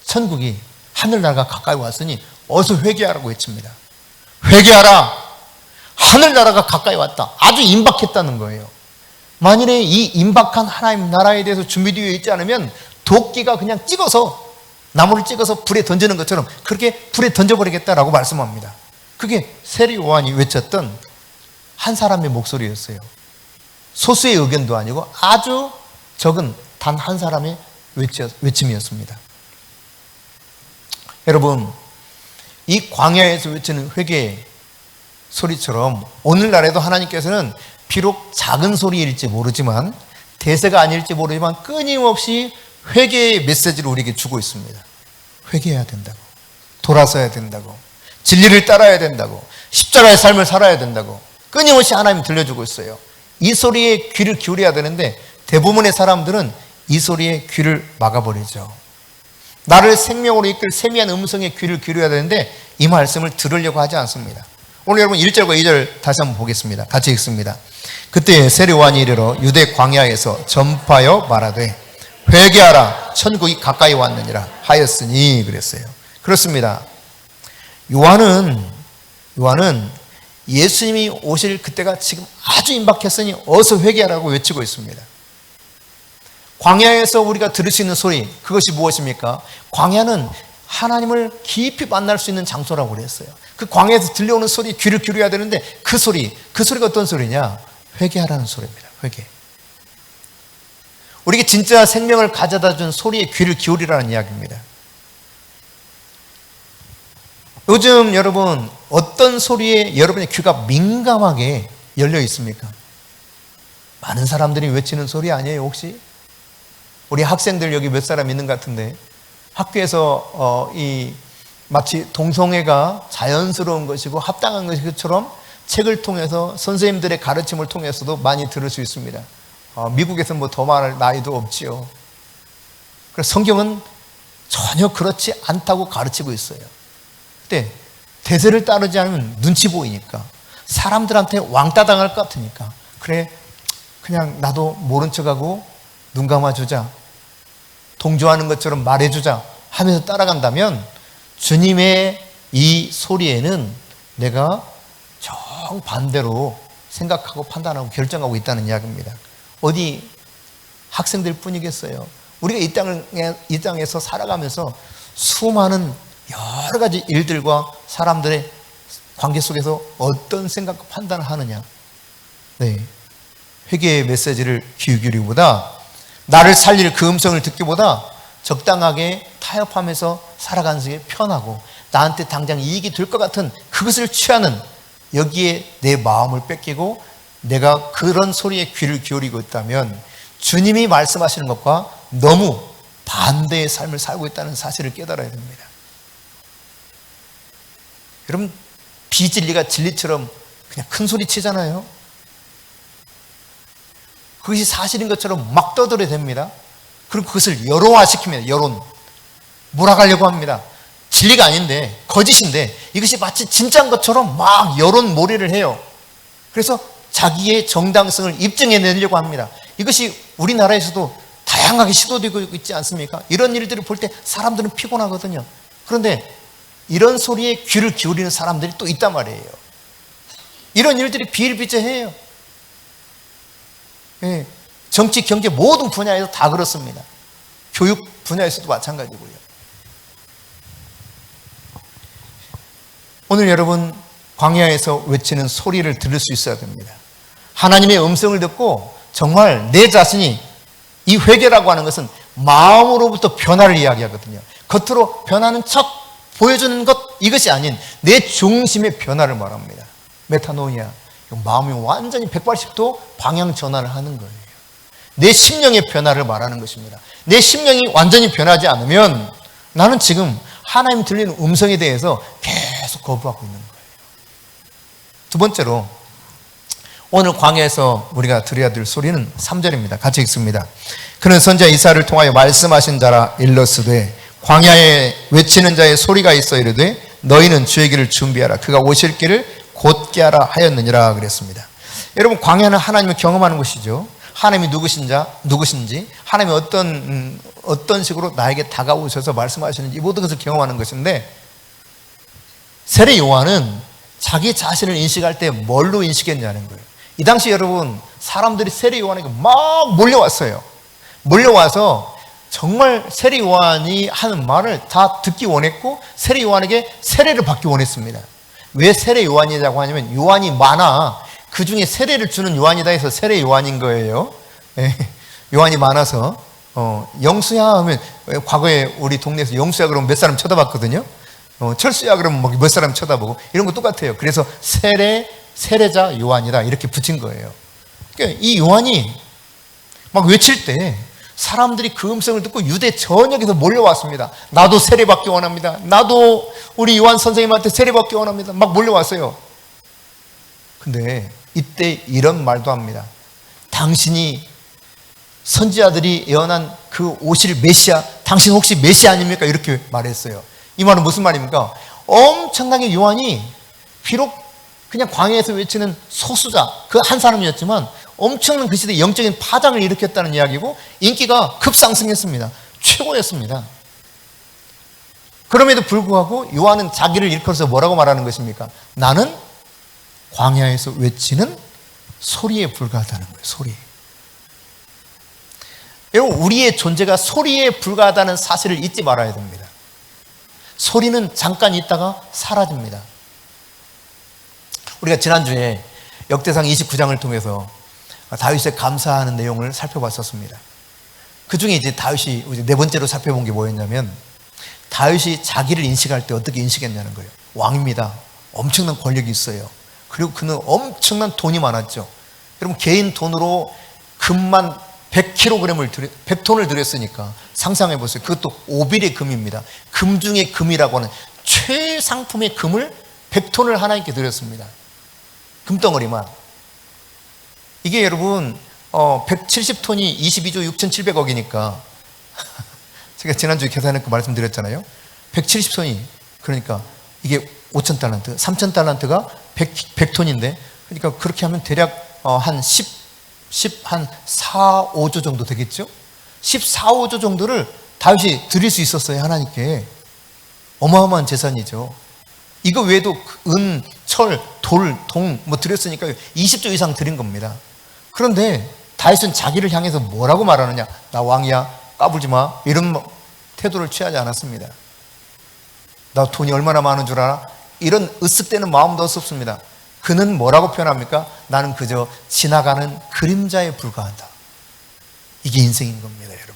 천국이, 하늘나라가 가까이 왔으니 어서 회개하라고 외칩니다. 회개하라! 하늘나라가 가까이 왔다. 아주 임박했다는 거예요. 만일에 이 임박한 하나님 나라에 대해서 준비되어 있지 않으면 도끼가 그냥 나무를 찍어서 불에 던지는 것처럼 그렇게 불에 던져버리겠다라고 말씀합니다. 그게 세례 요한이 외쳤던 한 사람의 목소리였어요. 소수의 의견도 아니고 아주 적은 단 한 사람의 외침이었습니다. 여러분, 이 광야에서 외치는 회개의 소리처럼 오늘날에도 하나님께서는 비록 작은 소리일지 모르지만, 대세가 아닐지 모르지만 끊임없이 회개의 메시지를 우리에게 주고 있습니다. 회개해야 된다고, 돌아서야 된다고, 진리를 따라야 된다고, 십자가의 삶을 살아야 된다고 끊임없이 하나님 들려주고 있어요. 이 소리에 귀를 기울여야 되는데 대부분의 사람들은 이 소리에 귀를 막아버리죠. 나를 생명으로 이끌 세미한 음성에 귀를 기울여야 되는데 이 말씀을 들으려고 하지 않습니다. 오늘 여러분 1절과 2절 다시 한번 보겠습니다. 같이 읽습니다. 그때 세례요한이 이르러 유대 광야에서 전파하여 말하되 회개하라 천국이 가까이 왔느니라 하였으니 그랬어요. 그렇습니다. 요한은 예수님이 오실 그때가 지금 아주 임박했으니 어서 회개하라고 외치고 있습니다. 광야에서 우리가 들을 수 있는 소리, 그것이 무엇입니까? 광야는 하나님을 깊이 만날 수 있는 장소라고 그랬어요. 그 광야에서 들려오는 소리 귀를 기울여야 되는데 그 소리가 어떤 소리냐? 회개하라는 소리입니다. 회개. 우리에게 진짜 생명을 가져다 준 소리에 귀를 기울이라는 이야기입니다. 요즘 여러분 어떤 소리에 여러분의 귀가 민감하게 열려 있습니까? 많은 사람들이 외치는 소리 아니에요 혹시? 우리 학생들 여기 몇 사람 있는 것 같은데 학교에서 마치 동성애가 자연스러운 것이고 합당한 것처럼 책을 통해서 선생님들의 가르침을 통해서도 많이 들을 수 있습니다. 미국에서는 뭐 더 말할 나이도 없지요. 그래서 성경은 전혀 그렇지 않다고 가르치고 있어요. 근데 대세를 따르지 않으면 눈치 보이니까 사람들한테 왕따 당할 것 같으니까 그래 그냥 나도 모른 척하고 눈 감아주자 동조하는 것처럼 말해주자 하면서 따라간다면 주님의 이 소리에는 내가 정반대로 생각하고 판단하고 결정하고 있다는 이야기입니다. 어디 학생들 뿐이겠어요. 우리가 이 땅에서 살아가면서 수많은 여러 가지 일들과 사람들의 관계 속에서 어떤 생각과 판단을 하느냐. 네. 회개의 메시지를 귀 기울이기보다 나를 살릴 그 음성을 듣기보다 적당하게 타협하면서 살아가는 것이 편하고 나한테 당장 이익이 될 것 같은 그것을 취하는 여기에 내 마음을 뺏기고 내가 그런 소리에 귀를 기울이고 있다면 주님이 말씀하시는 것과 너무 반대의 삶을 살고 있다는 사실을 깨달아야 됩니다. 여러분 비진리가 진리처럼 그냥 큰 소리 치잖아요. 그것이 사실인 것처럼 막 떠들어야 됩니다. 그리고 그것을 여론화시킵니다. 여론. 몰아가려고 합니다. 진리가 아닌데 거짓인데 이것이 마치 진짜인 것처럼 막 여론몰이를 해요. 그래서 자기의 정당성을 입증해내려고 합니다. 이것이 우리나라에서도 다양하게 시도되고 있지 않습니까? 이런 일들을 볼 때 사람들은 피곤하거든요. 그런데 이런 소리에 귀를 기울이는 사람들이 또 있단 말이에요. 이런 일들이 비일비재해요. 예, 정치, 경제 모든 분야에서 다 그렇습니다. 교육 분야에서도 마찬가지고요. 오늘 여러분 광야에서 외치는 소리를 들을 수 있어야 됩니다. 하나님의 음성을 듣고 정말 내 자신이 이 회개라고 하는 것은 마음으로부터 변화를 이야기하거든요. 겉으로 변하는 척 보여주는 것 이것이 아닌 내 중심의 변화를 말합니다. 메타노이아. 마음이 완전히 180도 방향 전환을 하는 거예요. 내 심령의 변화를 말하는 것입니다. 내 심령이 완전히 변하지 않으면 나는 지금 하나님 들리는 음성에 대해서 계속 거부하고 있는 거예요. 두 번째로 오늘 광야에서 우리가 들어야 될 소리는 3절입니다. 같이 읽습니다. 그는 선지자 이사야를 통하여 말씀하신 자라 일러스되 광야에 외치는 자의 소리가 있어 이르되 너희는 주의 길을 준비하라 그가 오실 길을 곧게 하라 하였느니라 그랬습니다. 여러분 광야는 하나님을 경험하는 곳이죠. 하나님이 누구신지 하나님이 어떤 식으로 나에게 다가오셔서 말씀하시는지 모든 것을 경험하는 것인데 세례 요한은 자기 자신을 인식할 때 뭘로 인식했냐는 거예요. 이 당시 여러분 사람들이 세례 요한에게 막 몰려왔어요. 몰려와서 정말 세례 요한이 하는 말을 다 듣기 원했고 세례 요한에게 세례를 받기 원했습니다. 왜 세례 요한이라고 하냐면 요한이 많아. 그 중에 세례를 주는 요한이다 해서 세례 요한인 거예요. 요한이 많아서 영수야 하면 과거에 우리 동네에서 영수야 그러면 몇 사람 쳐다봤거든요. 철수야 그러면 몇 사람 쳐다보고 이런 거 똑같아요. 그래서 세례자 요한이다 이렇게 붙인 거예요. 그러니까 이 요한이 막 외칠 때 사람들이 그 음성을 듣고 유대 전역에서 몰려왔습니다. 나도 세례받기 원합니다. 나도 우리 요한 선생님한테 세례받기 원합니다. 막 몰려왔어요. 근데 이때 이런 말도 합니다. 당신이 선지자들이 예언한 그 오실 메시아 당신 혹시 메시아 아닙니까? 이렇게 말했어요. 이 말은 무슨 말입니까? 엄청나게 요한이 비록 그냥 광야에서 외치는 소수자 그 한 사람이었지만 엄청난 그 시대에 영적인 파장을 일으켰다는 이야기고 인기가 급상승했습니다. 최고였습니다. 그럼에도 불구하고 요한은 자기를 일컬어서 뭐라고 말하는 것입니까? 나는 광야에서 외치는 소리에 불과하다는 거예요. 소리. 여러분, 우리의 존재가 소리에 불과하다는 사실을 잊지 말아야 됩니다. 소리는 잠깐 있다가 사라집니다. 우리가 지난주에 역대상 29장을 통해서 다윗에 감사하는 내용을 살펴봤었습니다. 그 중에 이제 다윗이 네 번째로 살펴본 게 뭐였냐면, 다윗이 자기를 인식할 때 어떻게 인식했냐는 거예요. 왕입니다. 엄청난 권력이 있어요. 그리고 그는 엄청난 돈이 많았죠. 여러분, 개인 돈으로 금만 100kg을 100톤을 들였으니까 상상해 보세요. 그것도 5빌의 금입니다. 금 중에 금이라고 하는 최상품의 금을 100톤을 하나님께 드렸습니다. 금덩어리만. 이게 여러분 170톤이 22조 6,700억이니까 제가 지난주에 계산했고 말씀드렸잖아요. 170톤이 그러니까 이게 5,000달란트, 3,000달란트가 100톤인데 그러니까 그렇게 하면 대략 한 4, 5조 정도 되겠죠? 14, 5조 정도를 다윗이 드릴 수 있었어요. 하나님께. 어마어마한 재산이죠. 이거 외에도 은, 철, 돌, 동 뭐 드렸으니까 20조 이상 드린 겁니다. 그런데 다윗은 자기를 향해서 뭐라고 말하느냐? 나 왕이야, 까불지 마, 이런 태도를 취하지 않았습니다. 나 돈이 얼마나 많은 줄 알아? 이런 으쓱대는 마음도 없습니다. 그는 뭐라고 표현합니까? 나는 그저 지나가는 그림자에 불과하다. 이게 인생인 겁니다, 여러분.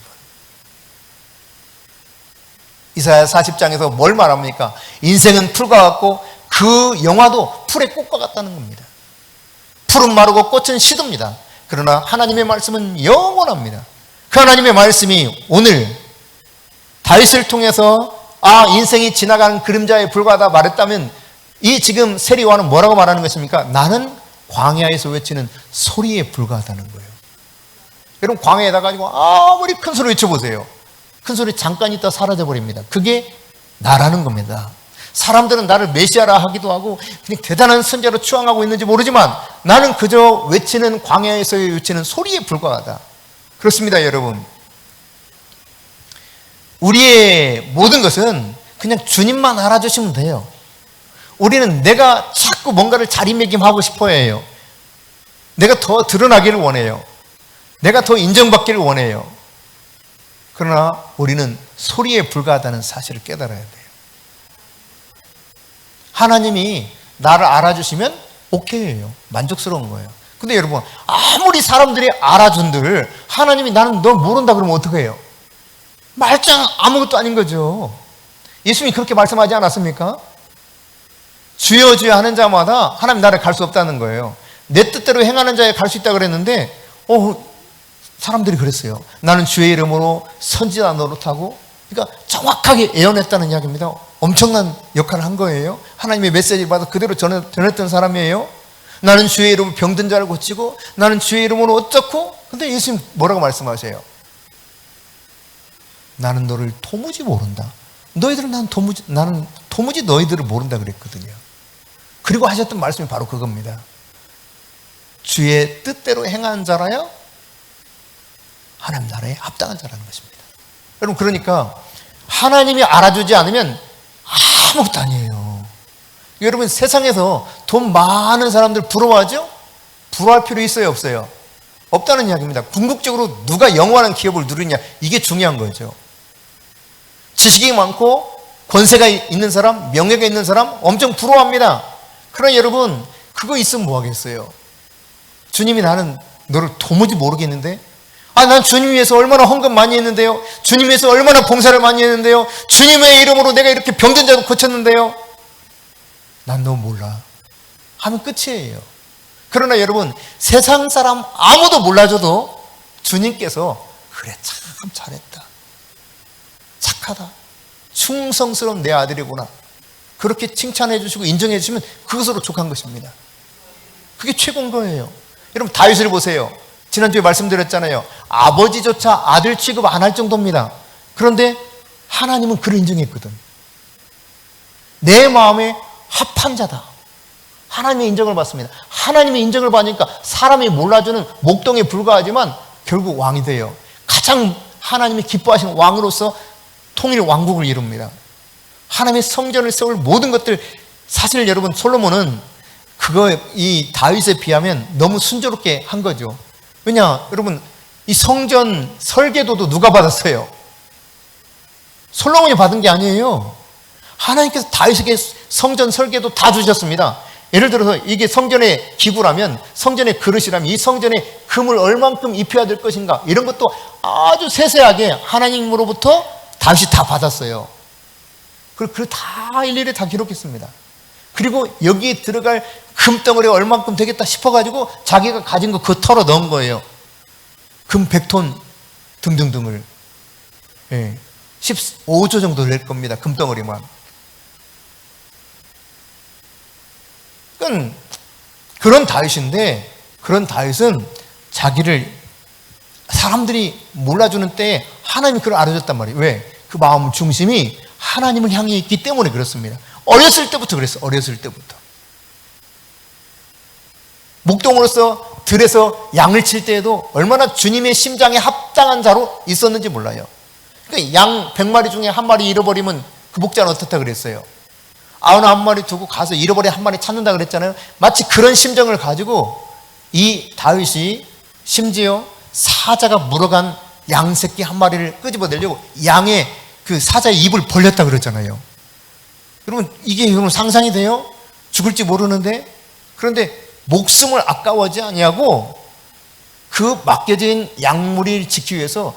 이사야 40장에서 뭘 말합니까? 인생은 풀과 같고 그 영화도 풀의 꽃과 같다는 겁니다. 풀은 마르고 꽃은 시듭니다. 그러나 하나님의 말씀은 영원합니다. 그 하나님의 말씀이 오늘 다윗을 통해서 인생이 지나가는 그림자에 불과하다 말했다면 이 지금 세리와는 뭐라고 말하는 것입니까? 나는 광야에서 외치는 소리에 불과하다는 거예요. 여러분, 광야에다 가지고 아무리 큰 소리 외쳐보세요. 큰 소리 잠깐 있다 사라져버립니다. 그게 나라는 겁니다. 사람들은 나를 메시아라 하기도 하고 그냥 대단한 선자로 추앙하고 있는지 모르지만 나는 그저 외치는 광야에서 외치는 소리에 불과하다. 그렇습니다, 여러분. 우리의 모든 것은 그냥 주님만 알아주시면 돼요. 우리는 내가 자꾸 뭔가를 자리매김하고 싶어 해요. 내가 더 드러나기를 원해요. 내가 더 인정받기를 원해요. 그러나 우리는 소리에 불과하다는 사실을 깨달아야 돼요. 하나님이 나를 알아주시면 오케이예요. 만족스러운 거예요. 근데 여러분, 아무리 사람들이 알아준들 하나님이 나는 너 모른다 그러면 어떻게 해요? 말짱 아무것도 아닌 거죠. 예수님이 그렇게 말씀하지 않았습니까? 주여 주여 하는 자마다 하나님 나라에 갈 수 없다는 거예요. 내 뜻대로 행하는 자에 갈 수 있다고 그랬는데 사람들이 그랬어요. 나는 주의 이름으로 선지자 노릇하고, 그러니까 정확하게 예언했다는 이야기입니다. 엄청난 역할을 한 거예요. 하나님의 메시지를 받아 그대로 전했던 사람이에요. 나는 주의 이름으로 병든 자를 고치고 나는 주의 이름으로 어쩌고. 근데 예수님 뭐라고 말씀하세요? 나는 너를 도무지 모른다. 너희들은 나는 도무지 너희들을 모른다 그랬거든요. 그리고 하셨던 말씀이 바로 그겁니다. 주의 뜻대로 행한 자라야 하나님 나라에 합당한 자라는 것입니다. 여러분, 그러니까 하나님이 알아주지 않으면 아무것도 아니에요. 여러분, 세상에서 돈 많은 사람들 부러워하죠? 부러워할 필요 있어요, 없어요? 없다는 이야기입니다. 궁극적으로 누가 영원한 기업을 누리냐, 이게 중요한 거죠. 지식이 많고 권세가 있는 사람, 명예가 있는 사람 엄청 부러워합니다. 그러나 여러분, 그거 있으면 뭐 하겠어요? 주님이 나는 너를 도무지 모르겠는데, 난 주님 위해서 얼마나 헌금 많이 했는데요. 주님 위해서 얼마나 봉사를 많이 했는데요. 주님의 이름으로 내가 이렇게 병든 자도 고쳤는데요. 난 너 몰라 하면 끝이에요. 그러나 여러분, 세상 사람 아무도 몰라줘도 주님께서 그래, 참 잘했다, 착하다, 충성스러운 내 아들이구나, 그렇게 칭찬해 주시고 인정해 주시면 그것으로 족한 것입니다. 그게 최고인 거예요. 여러분, 다윗을 보세요. 지난주에 말씀드렸잖아요. 아버지조차 아들 취급 안 할 정도입니다. 그런데 하나님은 그를 인정했거든. 내 마음에 합한 자다. 하나님의 인정을 받습니다. 하나님의 인정을 받으니까 사람이 몰라주는 목동에 불과하지만 결국 왕이 돼요. 가장 하나님이 기뻐하시는 왕으로서 통일 왕국을 이룹니다. 하나님의 성전을 세울 모든 것들, 사실 여러분 솔로몬은 이 다윗에 비하면 너무 순조롭게 한 거죠. 왜냐, 여러분 이 성전 설계도도 누가 받았어요? 솔로몬이 받은 게 아니에요. 하나님께서 다윗에게 성전 설계도 다 주셨습니다. 예를 들어서 이게 성전의 기구라면, 성전의 그릇이라면 이 성전에 금을 얼만큼 입혀야 될 것인가, 이런 것도 아주 세세하게 하나님으로부터 다윗이 다 받았어요. 그걸 다 일일이 다 기록했습니다. 그리고 여기에 들어갈 금덩어리가 얼만큼 되겠다 싶어가지고 자기가 가진 거 그거 털어 넣은 거예요. 금 100톤 등등등을. 15조 정도 될 겁니다. 금덩어리만. 그런 다윗인데, 그런 다윗은 자기를 사람들이 몰라주는 때에 하나님이 그걸 알아줬단 말이에요. 왜? 그 마음 중심이 하나님을 향해 있기 때문에 그렇습니다. 어렸을 때부터 그랬어. 어렸을 때부터. 목동으로서 들에서 양을 칠 때에도 얼마나 주님의 심장에 합당한 자로 있었는지 몰라요. 그러니까 양 100마리 중에 한 마리 잃어버리면 그 목자는 어떻다 그랬어요? 91마리 두고 가서 잃어버린 한 마리 찾는다 그랬잖아요. 마치 그런 심정을 가지고 이 다윗이 심지어 사자가 물어간 양 새끼 한 마리를 끄집어내려고 양의 그 사자의 입을 벌렸다 그랬잖아요. 여러분 이게 여러분 상상이 돼요? 죽을지 모르는데. 그런데 목숨을 아까워하지 아니하고 그 맡겨진 양무리를 지키기 위해서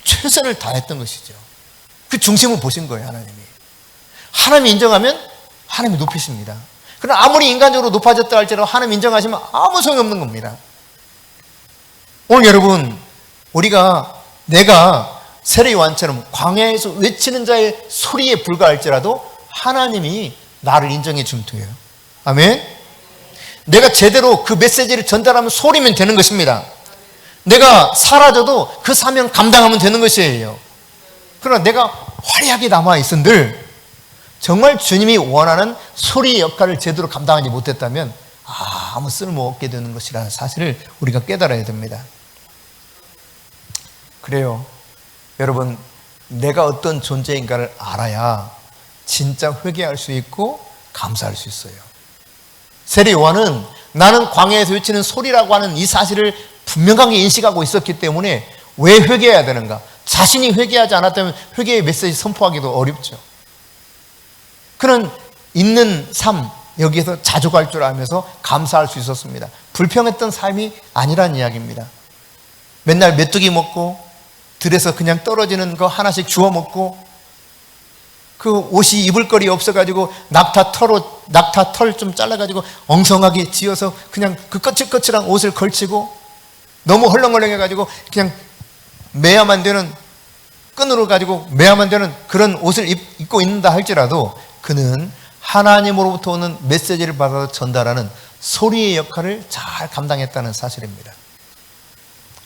최선을 다했던 것이죠. 그 중심을 보신 거예요. 하나님이. 하나님이 인정하면 하나님이 높이십니다. 그러나 아무리 인간적으로 높아졌다 할지라도 하나님 인정하시면 아무 소용이 없는 겁니다. 오늘 여러분, 내가 세례 요한처럼 광야에서 외치는 자의 소리에 불과할지라도 하나님이 나를 인정해 주면 돼요. 아멘. 내가 제대로 그 메시지를 전달하면 소리면 되는 것입니다. 내가 사라져도 그 사명 감당하면 되는 것이에요. 그러나 내가 화려하게 남아있은들 정말 주님이 원하는 소리의 역할을 제대로 감당하지 못했다면 아무 쓸모없게 되는 것이라는 사실을 우리가 깨달아야 됩니다. 그래요. 여러분, 내가 어떤 존재인가를 알아야 진짜 회개할 수 있고 감사할 수 있어요. 세례 요한은 나는 광야에서 외치는 소리라고 하는 이 사실을 분명하게 인식하고 있었기 때문에 왜 회개해야 되는가? 자신이 회개하지 않았다면 회개의 메시지 선포하기도 어렵죠. 그는 있는 삶, 여기에서 자족할 줄 알면서 감사할 수 있었습니다. 불평했던 삶이 아니란 이야기입니다. 맨날 메뚜기 먹고 들에서 그냥 떨어지는 거 하나씩 주워 먹고 그 옷이 입을 거리 없어가지고 낙타 털 좀 잘라가지고 엉성하게 지어서 그냥 그 거칠거칠한 옷을 걸치고 너무 헐렁헐렁해가지고 그냥 매야만 되는 끈으로 가지고 매야만 되는 그런 옷을 입고 있는다 할지라도 그는 하나님으로부터 오는 메시지를 받아서 전달하는 소리의 역할을 잘 감당했다는 사실입니다.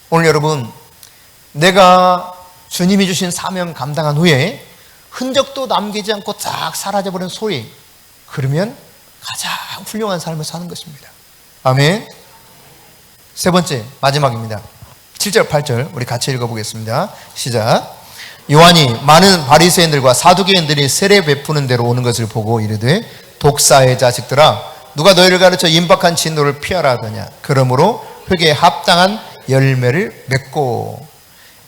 오늘 여러분, 내가 주님이 주신 사명 감당한 후에 흔적도 남기지 않고 쫙 사라져버린 소리, 그러면 가장 훌륭한 삶을 사는 것입니다. 아멘. 세 번째, 마지막입니다. 7절, 8절 우리 같이 읽어보겠습니다. 시작. 요한이 많은 바리새인들과 사두개인들이 세례 베푸는 데로 오는 것을 보고 이르되 독사의 자식들아, 누가 너희를 가르쳐 임박한 진노를 피하라 하더냐. 그러므로 회개에 합당한 열매를 맺고.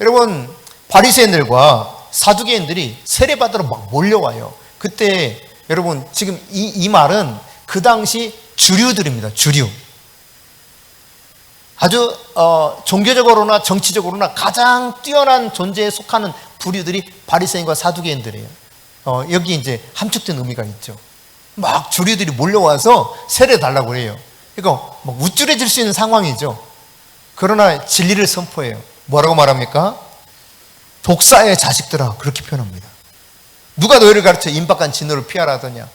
여러분, 바리새인들과 사두개인들이 세례받으러 막 몰려와요. 그때 여러분 지금 이 말은 그 당시 주류들입니다. 주류. 아주 종교적으로나 정치적으로나 가장 뛰어난 존재에 속하는 부류들이 바리새인과 사두개인들이에요. 여기 이제 함축된 의미가 있죠. 막 주류들이 몰려와서 세례 달라고 해요. 그러니까 막 우쭐해질 수 있는 상황이죠. 그러나 진리를 선포해요. 뭐라고 말합니까? 독사의 자식들아, 그렇게 표현합니다. 누가 너희를 가르쳐 임박한 진노를 피하라 하더냐.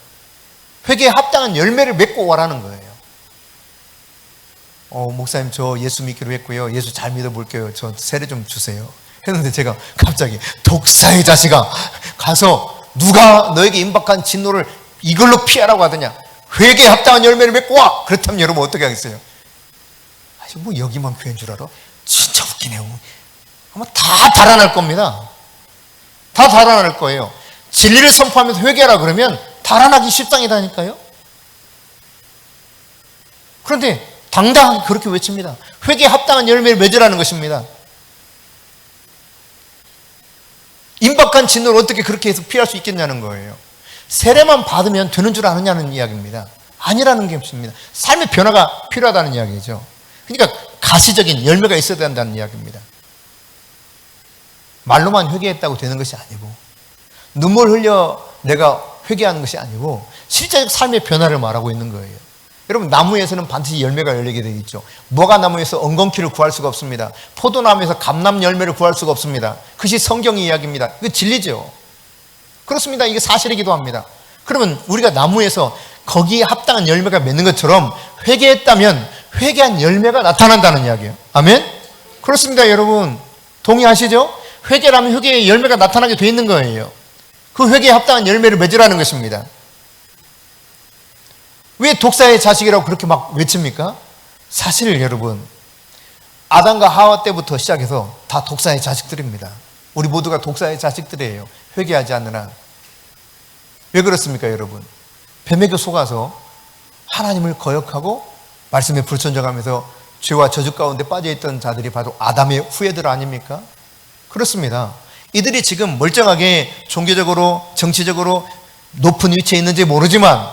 회개에 합당한 열매를 맺고 오라는 거예요. 목사님 저 예수 믿기로 했고요. 예수 잘 믿어볼게요. 저 세례 좀 주세요. 했는데 제가 갑자기 독사의 자식아 가서 누가 너에게 임박한 진노를 이걸로 피하라고 하더냐? 회개에 합당한 열매를 맺고 와! 그렇다면 여러분 어떻게 하겠어요? 아니 뭐 여기만 표현 줄 알아? 진짜 웃기네요. 아마 다 달아날 겁니다. 다 달아날 거예요. 진리를 선포하면서 회개하라 그러면 달아나기 십상이다니까요. 그런데 당당하게 그렇게 외칩니다. 회개에 합당한 열매를 맺으라는 것입니다. 임박한 진노를 어떻게 그렇게 해서 피할 수 있겠냐는 거예요. 세례만 받으면 되는 줄 아느냐는 이야기입니다. 아니라는 게 없습니다. 삶의 변화가 필요하다는 이야기죠. 그러니까 가시적인 열매가 있어야 된다는 이야기입니다. 말로만 회개했다고 되는 것이 아니고 눈물 흘려 내가 회개하는 것이 아니고 실제적 삶의 변화를 말하고 있는 거예요. 여러분 나무에서는 반드시 열매가 열리게 되어 있죠. 뭐가 나무에서 엉겅퀴를 구할 수가 없습니다. 포도나무에서 감람 열매를 구할 수가 없습니다. 그것이 성경의 이야기입니다. 이거 진리죠. 그렇습니다. 이게 사실이기도 합니다. 그러면 우리가 나무에서 거기에 합당한 열매가 맺는 것처럼 회개했다면 회개한 열매가 나타난다는 이야기예요. 아멘? 그렇습니다. 여러분 동의하시죠? 회개라면 회개의 열매가 나타나게 되어 있는 거예요. 그 회개에 합당한 열매를 맺으라는 것입니다. 왜 독사의 자식이라고 그렇게 막 외칩니까? 사실 여러분 아담과 하와 때부터 시작해서 다 독사의 자식들입니다. 우리 모두가 독사의 자식들이에요. 회개하지 않는 한. 왜 그렇습니까 여러분? 뱀에게 속아서 하나님을 거역하고 말씀에 불순종하면서 죄와 저주 가운데 빠져있던 자들이 바로 아담의 후예들 아닙니까? 그렇습니다. 이들이 지금 멀쩡하게 종교적으로 정치적으로 높은 위치에 있는지 모르지만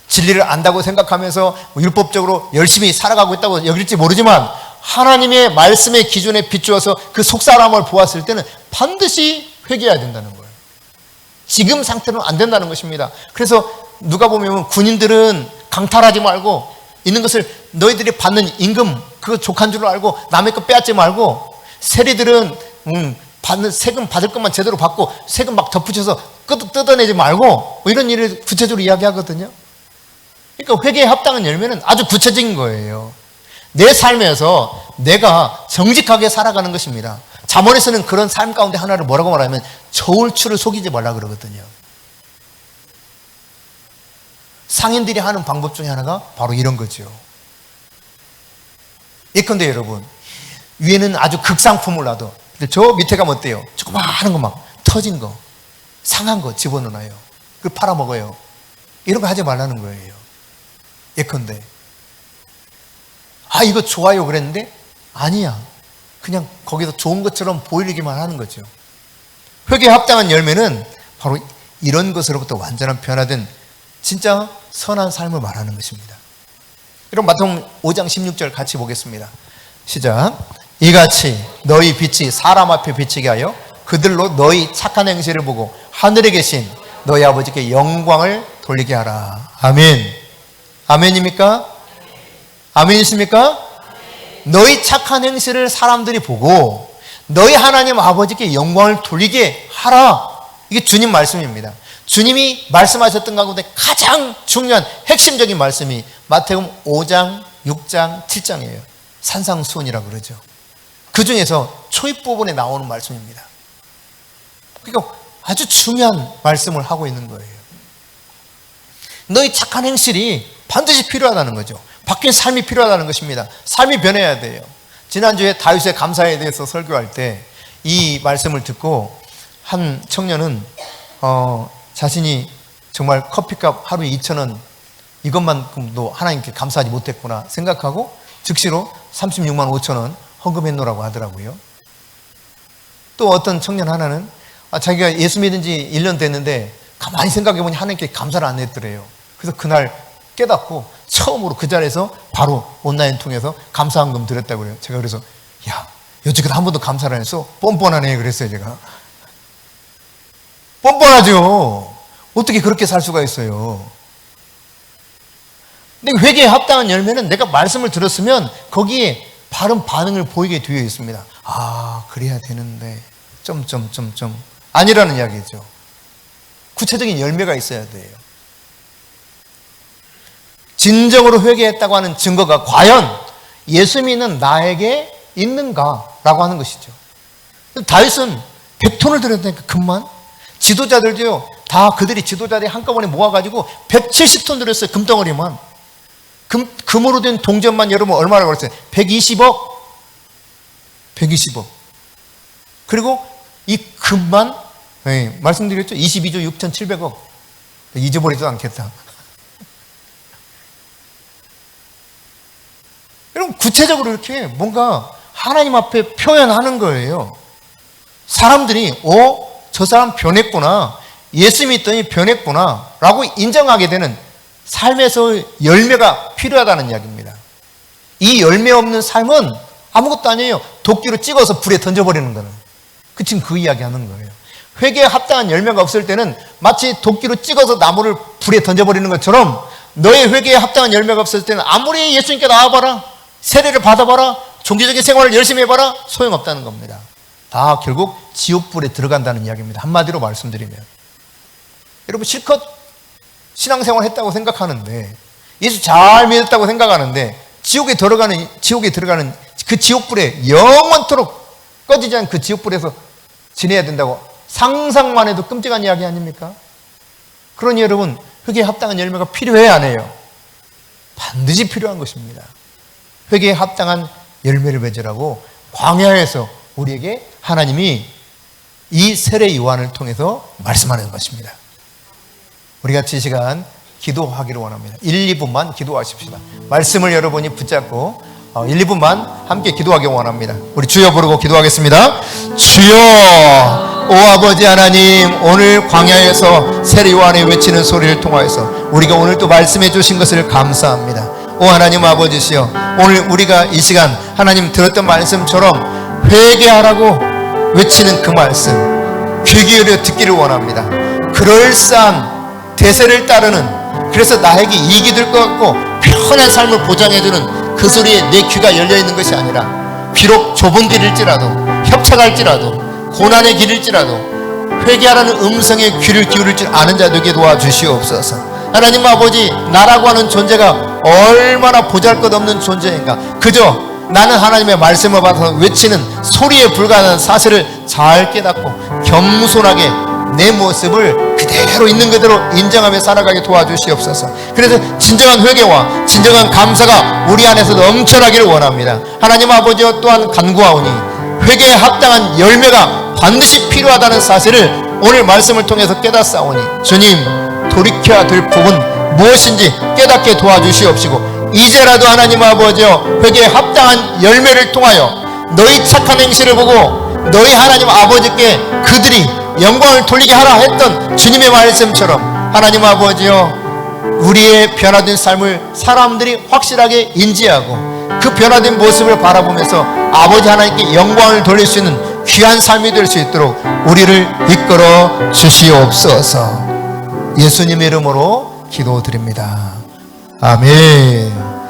진리를 안다고 생각하면서 율법적으로 열심히 살아가고 있다고 여길지 모르지만 하나님의 말씀의 기준에 비추어서 그 속사람을 보았을 때는 반드시 회개해야 된다는 거예요. 지금 상태로는 안 된다는 것입니다. 그래서 누가 보면 군인들은 강탈하지 말고 있는 것을 너희들이 받는 임금 그거 족한 줄로 알고 남의 거 빼앗지 말고 세리들은 받는 세금 받을 것만 제대로 받고 세금 막 덧붙여서 뜯어내지 말고 뭐 이런 일을 구체적으로 이야기하거든요. 그러니까 회개에 합당한 열매는 아주 구체적인 거예요. 내 삶에서 내가 정직하게 살아가는 것입니다. 잠언에서는 그런 삶 가운데 하나를 뭐라고 말하면 저울추를 속이지 말라 그러거든요. 상인들이 하는 방법 중에 하나가 바로 이런 거죠. 예컨대 여러분 위에는 아주 극상품을 놔둬. 근데 저 밑에 가면 어때요? 조그마한 거 막 터진 거 상한 거 집어넣어요. 그걸 팔아먹어요. 이런 거 하지 말라는 거예요. 예컨대 아 이거 좋아요 그랬는데 아니야. 그냥 거기서 좋은 것처럼 보이기만 하는 거죠. 회개에 합당한 열매는 바로 이런 것으로부터 완전한 변화된 진짜 선한 삶을 말하는 것입니다. 여러분 마태복음 5장 16절 같이 보겠습니다. 시작. 이같이 너희 빛이 사람 앞에 비치게 하여 그들로 너희 착한 행실을 보고 하늘에 계신 너희 아버지께 영광을 돌리게 하라. 아멘. 아멘입니까? 아멘이십니까? 너희 착한 행실을 사람들이 보고 너희 하나님 아버지께 영광을 돌리게 하라. 이게 주님 말씀입니다. 주님이 말씀하셨던 가운데 가장 중요한 핵심적인 말씀이 마태복음 5장, 6장, 7장이에요. 산상수훈이라고 그러죠. 그 중에서 초입 부분에 나오는 말씀입니다. 그러니까 아주 중요한 말씀을 하고 있는 거예요. 너희 착한 행실이 반드시 필요하다는 거죠. 바뀐 삶이 필요하다는 것입니다. 삶이 변해야 돼요. 지난주에 다윗의 감사에 대해서 설교할 때 이 말씀을 듣고 한 청년은 자신이 정말 커피값 하루에 2,000원 이것만큼도 하나님께 감사하지 못했구나 생각하고 즉시로 36만 5천 원 헌금했노라고 하더라고요. 또 어떤 청년 하나는 자기가 예수 믿은 지 1년 됐는데 가만히 생각해보니 하나님께 감사를 안 했더래요. 그래서 그날 깨닫고 처음으로 그 자리에서 바로 온라인 통해서 감사헌금 드렸다고 그래요. 제가 그래서 야 여지껏 한 번도 감사를 안 했어? 뻔뻔하네 그랬어요. 제가 뻔뻔하죠. 어떻게 그렇게 살 수가 있어요. 근데 회개에 합당한 열매는 내가 말씀을 들었으면 거기에 바른 반응을 보이게 되어 있습니다. 아 그래야 되는데 아니라는 이야기죠. 구체적인 열매가 있어야 돼요. 진정으로 회개했다고 하는 증거가 과연 예수 믿는 나에게 있는가라고 하는 것이죠. 다윗은 100톤을 들였다니까, 금만. 지도자들도요, 다 그들이 지도자들이 한꺼번에 모아가지고 170톤 들였어요, 금덩어리만. 금으로 된 동전만 여러분 얼마나 걸었어요? 120억. 120억. 그리고 이 금만, 말씀드렸죠? 22조 6,700억. 잊어버리지도 않겠다. 여러분, 구체적으로 이렇게 뭔가 하나님 앞에 표현하는 거예요. 사람들이, 저 사람 변했구나. 예수 믿더니 변했구나. 라고 인정하게 되는 삶에서 열매가 필요하다는 이야기입니다. 이 열매 없는 삶은 아무것도 아니에요. 도끼로 찍어서 불에 던져버리는 거는. 지금 그 이야기 하는 거예요. 회개에 합당한 열매가 없을 때는 마치 도끼로 찍어서 나무를 불에 던져버리는 것처럼 너의 회개에 합당한 열매가 없을 때는 아무리 예수님께 나와봐라, 세례를 받아봐라, 종교적인 생활을 열심히 해봐라, 소용없다는 겁니다. 다 결국 지옥불에 들어간다는 이야기입니다. 한마디로 말씀드리면. 여러분, 실컷 신앙생활 했다고 생각하는데, 예수 잘 믿었다고 생각하는데, 지옥에 들어가는 그 지옥불에 영원토록 꺼지지 않은 그 지옥불에서 지내야 된다고 상상만 해도 끔찍한 이야기 아닙니까? 그러니 여러분, 회개에 합당한 열매가 필요해, 안 해요? 반드시 필요한 것입니다. 회개에 합당한 열매를 맺으라고 광야에서 우리에게 하나님이 이 세례 요한을 통해서 말씀하는 것입니다. 우리 같이 이 시간 기도하기를 원합니다. 1, 2분만 기도하십시다. 말씀을 여러분이 붙잡고 1, 2분만 함께 기도하기 원합니다. 우리 주여 부르고 기도하겠습니다. 주여, 오 아버지 하나님, 오늘 광야에서 세례 요한이 외치는 소리를 통하여서 우리가 오늘 또 말씀해 주신 것을 감사합니다. 오 하나님 아버지시여, 오늘 우리가 이 시간 하나님 들었던 말씀처럼 회개하라고 외치는 그 말씀 귀 기울여 듣기를 원합니다. 그럴싸한 대세를 따르는, 그래서 나에게 이익이 될 것 같고 편한 삶을 보장해주는 그 소리에 내 귀가 열려있는 것이 아니라, 비록 좁은 길일지라도, 협착할지라도, 고난의 길일지라도 회개하라는 음성에 귀를 기울일 줄 아는 자 되게 도와주시옵소서. 하나님 아버지, 나라고 하는 존재가 얼마나 보잘것없는 존재인가. 그저 나는 하나님의 말씀을 받아서 외치는 소리에 불과한 사실을 잘 깨닫고 겸손하게 내 모습을 그대로 있는 그대로 인정하며 살아가게 도와주시옵소서. 그래서 진정한 회개와 진정한 감사가 우리 안에서 넘쳐나기를 원합니다. 하나님 아버지와 또한 간구하오니 회개에 합당한 열매가 반드시 필요하다는 사실을 오늘 말씀을 통해서 깨닫사오니 주님, 돌이켜야 될 부분 무엇인지 깨닫게 도와주시옵시고, 이제라도 하나님 아버지여 회개에 합당한 열매를 통하여 너희 착한 행실을 보고 너희 하나님 아버지께 그들이 영광을 돌리게 하라 했던 주님의 말씀처럼 하나님 아버지여 우리의 변화된 삶을 사람들이 확실하게 인지하고 그 변화된 모습을 바라보면서 아버지 하나님께 영광을 돌릴 수 있는 귀한 삶이 될 수 있도록 우리를 이끌어 주시옵소서. 예수님의 이름으로 기도드립니다. 아멘.